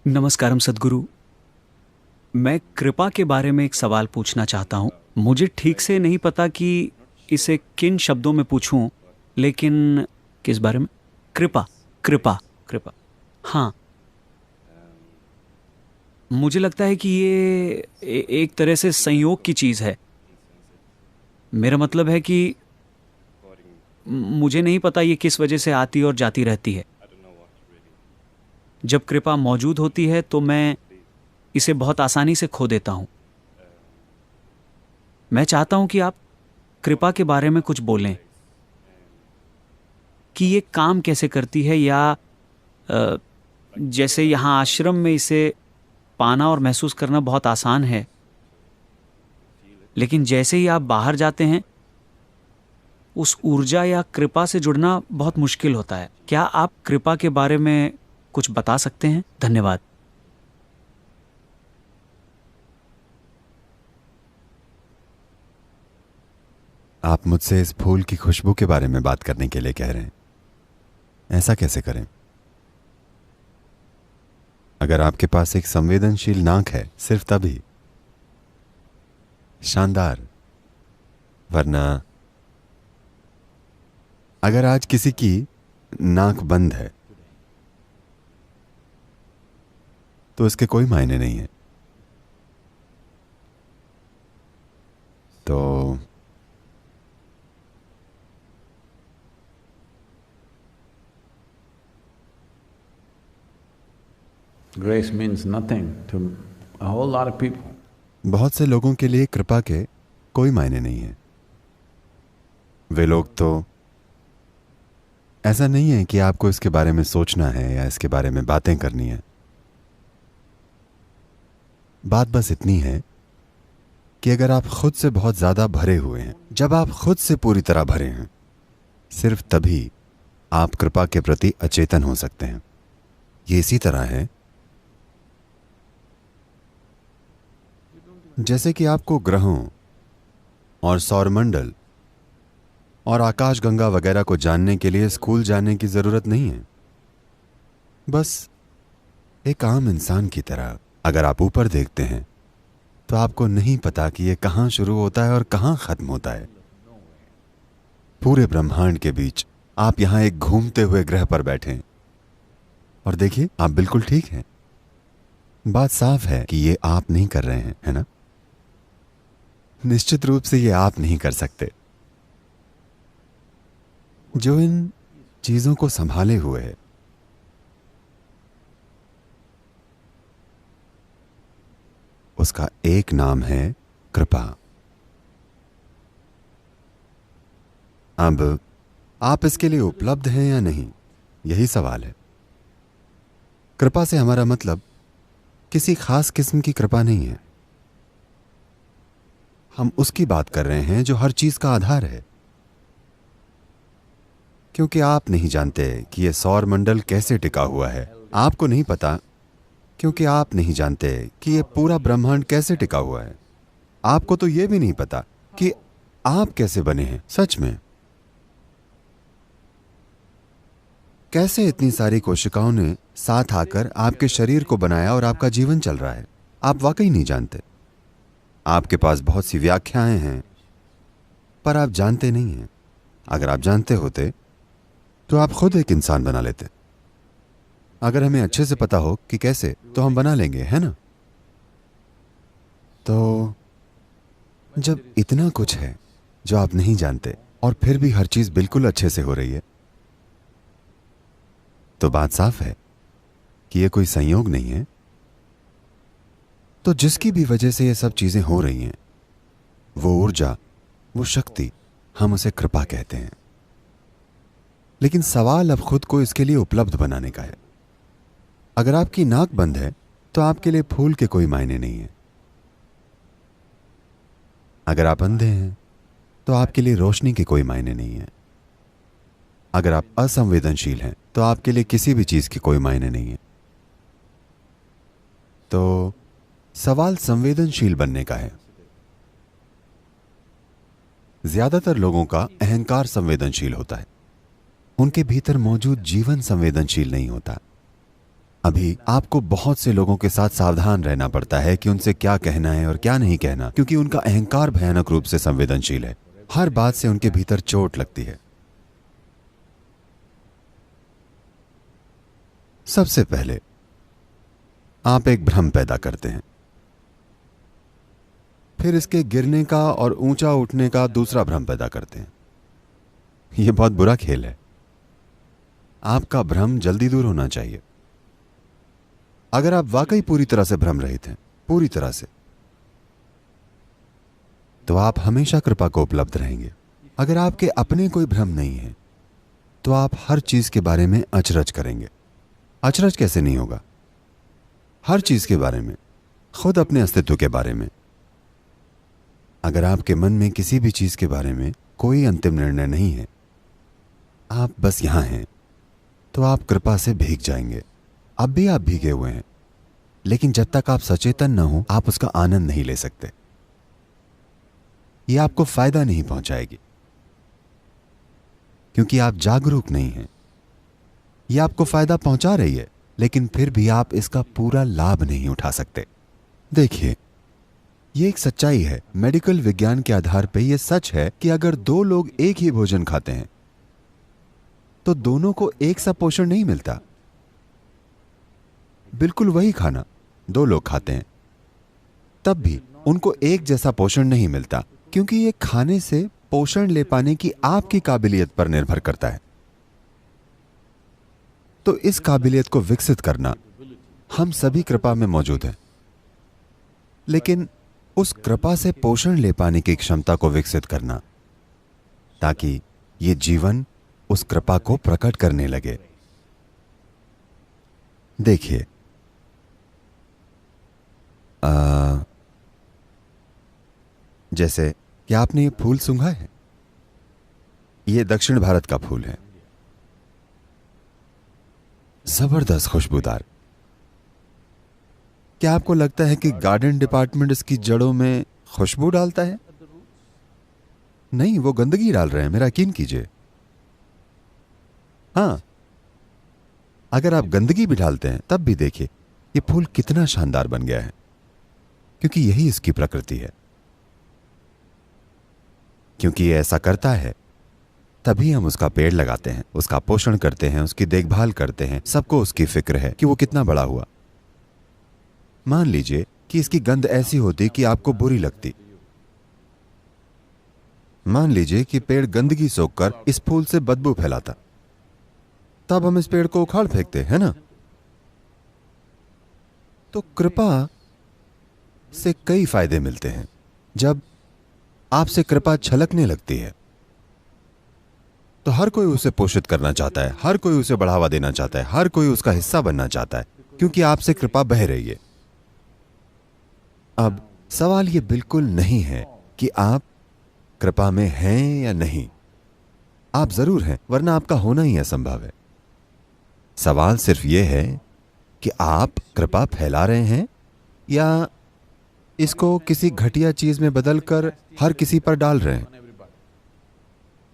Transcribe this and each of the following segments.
नमस्कारम सद्गुरु। मैं कृपा के बारे में एक सवाल पूछना चाहता हूँ। मुझे ठीक से नहीं पता कि इसे किन शब्दों में पूछूं, लेकिन किस बारे में? कृपा, कृपा, कृपा। हाँ, मुझे लगता है कि ये एक तरह से संयोग की चीज़ है। मेरा मतलब है कि मुझे नहीं पता ये किस वजह से आती और जाती रहती है। जब कृपा मौजूद होती है तो मैं इसे बहुत आसानी से खो देता हूँ। मैं चाहता हूँ कि आप कृपा के बारे में कुछ बोलें कि ये काम कैसे करती है, या अ, जैसे यहाँ आश्रम में इसे पाना और महसूस करना बहुत आसान है, लेकिन जैसे ही आप बाहर जाते हैं उस ऊर्जा या कृपा से जुड़ना बहुत मुश्किल होता है। क्या आप कृपा के बारे में कुछ बता सकते हैं? धन्यवाद। आप मुझसे इस फूल की खुशबू के बारे में बात करने के लिए कह रहे हैं। ऐसा कैसे करें? अगर आपके पास एक संवेदनशील नाक है सिर्फ तभी। शानदार। वरना अगर आज किसी की नाक बंद है तो इसके कोई मायने नहीं है। तो Grace means nothing to a whole lot of people. बहुत से लोगों के लिए कृपा के कोई मायने नहीं है। वे लोग तो ऐसा नहीं है कि आपको इसके बारे में सोचना है या इसके बारे में बातें करनी है। बात बस इतनी है कि अगर आप खुद से बहुत ज्यादा भरे हुए हैं, जब आप खुद से पूरी तरह भरे हैं, सिर्फ तभी आप कृपा के प्रति अचेतन हो सकते हैं। ये इसी तरह है जैसे कि आपको ग्रहों और सौरमंडल और आकाशगंगा वगैरह को जानने के लिए स्कूल जाने की जरूरत नहीं है। बस एक आम इंसान की तरह अगर आप ऊपर देखते हैं तो आपको नहीं पता कि यह कहां शुरू होता है और कहां खत्म होता है। पूरे ब्रह्मांड के बीच आप यहां एक घूमते हुए ग्रह पर बैठे हैं और देखिए, आप बिल्कुल ठीक हैं। बात साफ है कि ये आप नहीं कर रहे हैं, है ना? निश्चित रूप से ये आप नहीं कर सकते। जो इन चीजों को संभाले हुए है, उसका एक नाम है कृपा। अब आप इसके लिए उपलब्ध हैं या नहीं, यही सवाल है। कृपा से हमारा मतलब किसी खास किस्म की कृपा नहीं है। हम उसकी बात कर रहे हैं जो हर चीज का आधार है। क्योंकि आप नहीं जानते कि यह सौर मंडल कैसे टिका हुआ है। आपको नहीं पता क्योंकि आप नहीं जानते कि यह पूरा ब्रह्मांड कैसे टिका हुआ है। आपको तो यह भी नहीं पता कि आप कैसे बने हैं। सच में, कैसे इतनी सारी कोशिकाओं ने साथ आकर आपके शरीर को बनाया और आपका जीवन चल रहा है, आप वाकई नहीं जानते। आपके पास बहुत सी व्याख्याएं हैं, पर आप जानते नहीं हैं। अगर आप जानते होते तो आप खुद एक इंसान बना लेते। अगर हमें अच्छे से पता हो कि कैसे, तो हम बना लेंगे, है ना? तो जब इतना कुछ है जो आप नहीं जानते और फिर भी हर चीज बिल्कुल अच्छे से हो रही है, तो बात साफ है कि यह कोई संयोग नहीं है। तो जिसकी भी वजह से ये सब चीजें हो रही हैं, वो ऊर्जा, वो शक्ति, हम उसे कृपा कहते हैं। लेकिन सवाल अब खुद को इसके लिए उपलब्ध बनाने का है। अगर आपकी नाक बंद है तो आपके लिए फूल के कोई मायने नहीं है। अगर आप अंधे हैं तो आपके लिए रोशनी के कोई मायने नहीं है। अगर आप असंवेदनशील हैं तो आपके लिए किसी भी चीज की कोई मायने नहीं है। तो सवाल संवेदनशील बनने का है। ज्यादातर लोगों का अहंकार संवेदनशील होता है, उनके भीतर मौजूद जीवन संवेदनशील नहीं होता। अभी आपको बहुत से लोगों के साथ सावधान रहना पड़ता है कि उनसे क्या कहना है और क्या नहीं कहना, क्योंकि उनका अहंकार भयानक रूप से संवेदनशील है। हर बात से उनके भीतर चोट लगती है। सबसे पहले आप एक भ्रम पैदा करते हैं, फिर इसके गिरने का और ऊंचा उठने का दूसरा भ्रम पैदा करते हैं। यह बहुत बुरा खेल है। आपका भ्रम जल्दी दूर होना चाहिए। अगर आप वाकई पूरी तरह से भ्रम रहित हैं, पूरी तरह से, तो आप हमेशा कृपा को उपलब्ध रहेंगे। अगर आपके अपने कोई भ्रम नहीं है तो आप हर चीज के बारे में अचरज करेंगे। अचरज कैसे नहीं होगा? हर चीज के बारे में, खुद अपने अस्तित्व के बारे में। अगर आपके मन में किसी भी चीज के बारे में कोई अंतिम निर्णय नहीं है, आप बस यहां हैं, तो आप कृपा से भीग जाएंगे। अब भी आप भीगे हुए हैं, लेकिन जब तक आप सचेतन न हो आप उसका आनंद नहीं ले सकते। यह आपको फायदा नहीं पहुंचाएगी, क्योंकि आप जागरूक नहीं हैं। यह आपको फायदा पहुंचा रही है, लेकिन फिर भी आप इसका पूरा लाभ नहीं उठा सकते। देखिए, यह एक सच्चाई है। मेडिकल विज्ञान के आधार पर यह सच है कि अगर दो लोग एक ही भोजन खाते हैं तो दोनों को एक सा पोषण नहीं मिलता। बिल्कुल वही खाना दो लोग खाते हैं, तब भी उनको एक जैसा पोषण नहीं मिलता, क्योंकि यह खाने से पोषण ले पाने की आपकी काबिलियत पर निर्भर करता है। तो इस काबिलियत को विकसित करना हम सभी कृपा में मौजूद है, लेकिन उस कृपा से पोषण ले पाने की क्षमता को विकसित करना, ताकि ये जीवन उस कृपा को प्रकट करने लगे। देखिए, जैसे क्या आपने ये फूल सूंघा है? ये दक्षिण भारत का फूल है, जबरदस्त खुशबूदार। क्या आपको लगता है कि गार्डन डिपार्टमेंट इसकी जड़ों में खुशबू डालता है? नहीं, वो गंदगी डाल रहे हैं, मेरा यकीन कीजिए। हां, अगर आप गंदगी भी डालते हैं तब भी देखिए ये फूल कितना शानदार बन गया है, क्योंकि यही इसकी प्रकृति है। क्योंकि ये ऐसा करता है, तभी हम उसका पेड़ लगाते हैं, उसका पोषण करते हैं, उसकी देखभाल करते हैं। सबको उसकी फिक्र है कि वो कितना बड़ा हुआ। मान लीजिए कि इसकी गंध ऐसी होती कि आपको बुरी लगती। मान लीजिए कि पेड़ गंदगी सोखकर इस फूल से बदबू फैलाता, तब हम इस पेड़ को उखाड़ फेंकते हैं ना। तो कृपा से कई फायदे मिलते हैं। जब आपसे कृपा छलकने लगती है तो हर कोई उसे पोषित करना चाहता है, हर कोई उसे बढ़ावा देना चाहता है, हर कोई उसका हिस्सा बनना चाहता है, क्योंकि आपसे कृपा बह रही है। अब सवाल यह बिल्कुल नहीं है कि आप कृपा में हैं या नहीं। आप जरूर हैं, वरना आपका होना ही असंभव है। सवाल सिर्फ यह है कि आप कृपा फैला रहे हैं या इसको किसी घटिया चीज में बदलकर हर किसी पर डाल रहे हैं।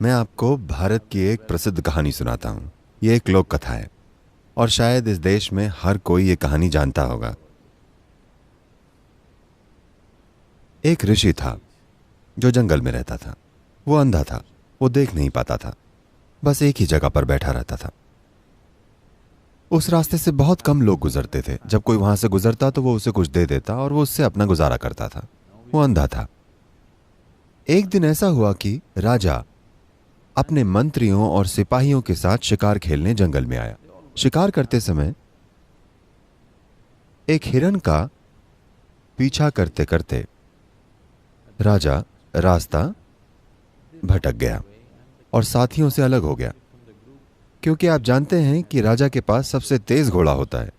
मैं आपको भारत की एक प्रसिद्ध कहानी सुनाता हूं। यह एक लोक कथा है और शायद इस देश में हर कोई यह कहानी जानता होगा। एक ऋषि था जो जंगल में रहता था। वो अंधा था, वो देख नहीं पाता था, बस एक ही जगह पर बैठा रहता था। उस रास्ते से बहुत कम लोग गुजरते थे। जब कोई वहां से गुजरता तो वो उसे कुछ दे देता और वो उससे अपना गुजारा करता था। वो अंधा था। एक दिन ऐसा हुआ कि राजा अपने मंत्रियों और सिपाहियों के साथ शिकार खेलने जंगल में आया। शिकार करते समय एक हिरन का पीछा करते करते राजा रास्ता भटक गया और साथियों से अलग हो गया, क्योंकि आप जानते हैं कि राजा के पास सबसे तेज घोड़ा होता है।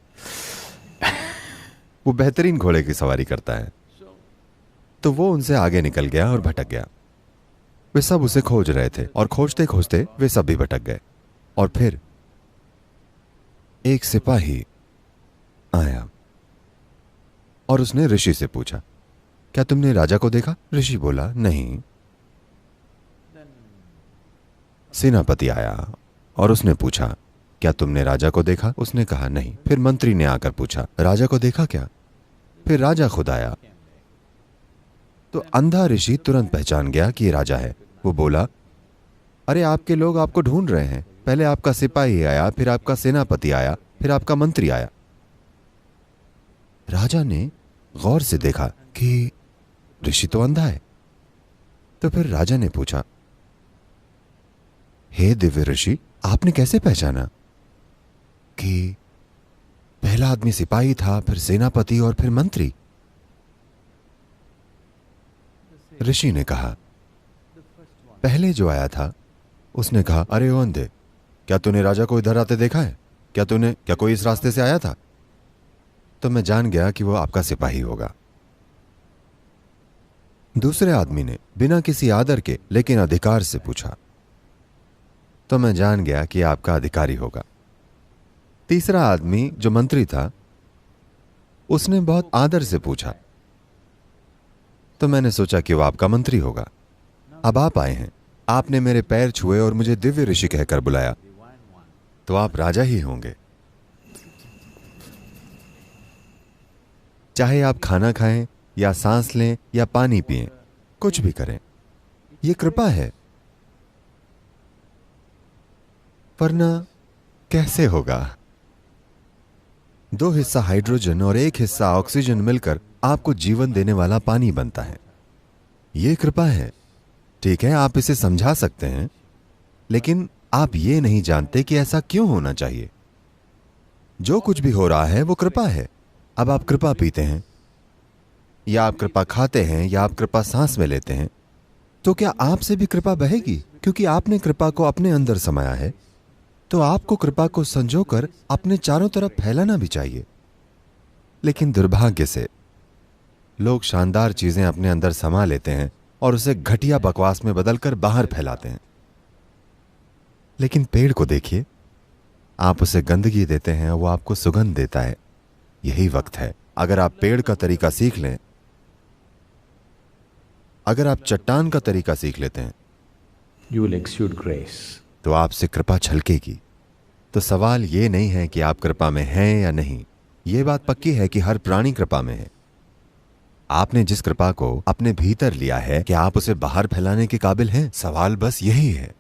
वो बेहतरीन घोड़े की सवारी करता है। तो वो उनसे आगे निकल गया और भटक गया। वे सब उसे खोज रहे थे और खोजते खोजते वे सब भी भटक गए। और फिर एक सिपाही आया और उसने ऋषि से पूछा, क्या तुमने राजा को देखा? ऋषि बोला, नहीं। सेनापति आया और उसने पूछा, क्या तुमने राजा को देखा? उसने कहा नहीं। फिर मंत्री ने आकर पूछा, राजा को देखा क्या? फिर राजा खुद आया। तो अंधा ऋषि तुरंत पहचान गया कि ये राजा है। वो बोला, अरे आपके लोग आपको ढूंढ रहे हैं। पहले आपका सिपाही आया, फिर आपका सेनापति आया, फिर आपका मंत्री आया। राजा ने गौर से देखा कि ऋषि तो अंधा है। तो फिर राजा ने पूछा, हे दिव्य ऋषि, आपने कैसे पहचाना कि पहला आदमी सिपाही था, फिर सेनापति और फिर मंत्री? ऋषि ने कहा, पहले जो आया था उसने कहा, अरे ओ अंधे, क्या तूने राजा को इधर आते देखा है? क्या कोई इस रास्ते से आया था? तो मैं जान गया कि वो आपका सिपाही होगा। दूसरे आदमी ने बिना किसी आदर के लेकिन अधिकार से पूछा, तो मैं जान गया कि आपका अधिकारी होगा। तीसरा आदमी जो मंत्री था, उसने बहुत आदर से पूछा, तो मैंने सोचा कि वो आपका मंत्री होगा। अब आप आए हैं, आपने मेरे पैर छुए और मुझे दिव्य ऋषि कहकर बुलाया, तो आप राजा ही होंगे। चाहे आप खाना खाएं या सांस लें या पानी पिएं, कुछ भी करें, ये कृपा है। वरना कैसे होगा? 2 हिस्सा हाइड्रोजन और 1 हिस्सा ऑक्सीजन मिलकर आपको जीवन देने वाला पानी बनता है। ये कृपा है। ठीक है, आप इसे समझा सकते हैं, लेकिन आप ये नहीं जानते कि ऐसा क्यों होना चाहिए। जो कुछ भी हो रहा है वो कृपा है। अब आप कृपा पीते हैं, या आप कृपा खाते हैं, या आप कृपा सांस में लेते हैं, तो क्या आपसे भी कृपा बहेगी? क्योंकि आपने कृपा को अपने अंदर समाया है, तो आपको कृपा को संजोकर अपने चारों तरफ फैलाना भी चाहिए। लेकिन दुर्भाग्य से लोग शानदार चीजें अपने अंदर समा लेते हैं और उसे घटिया बकवास में बदलकर बाहर फैलाते हैं। लेकिन पेड़ को देखिए, आप उसे गंदगी देते हैं, वो आपको सुगंध देता है। यही वक्त है, अगर आप पेड़ का तरीका सीख लें, अगर आप चट्टान का तरीका सीख लेते हैं, You will exude grace. तो आपसे कृपा छलकेगी। तो सवाल ये नहीं है कि आप कृपा में हैं या नहीं, यह बात पक्की है कि हर प्राणी कृपा में है। आपने जिस कृपा को अपने भीतर लिया है, क्या आप उसे बाहर फैलाने के काबिल हैं? सवाल बस यही है।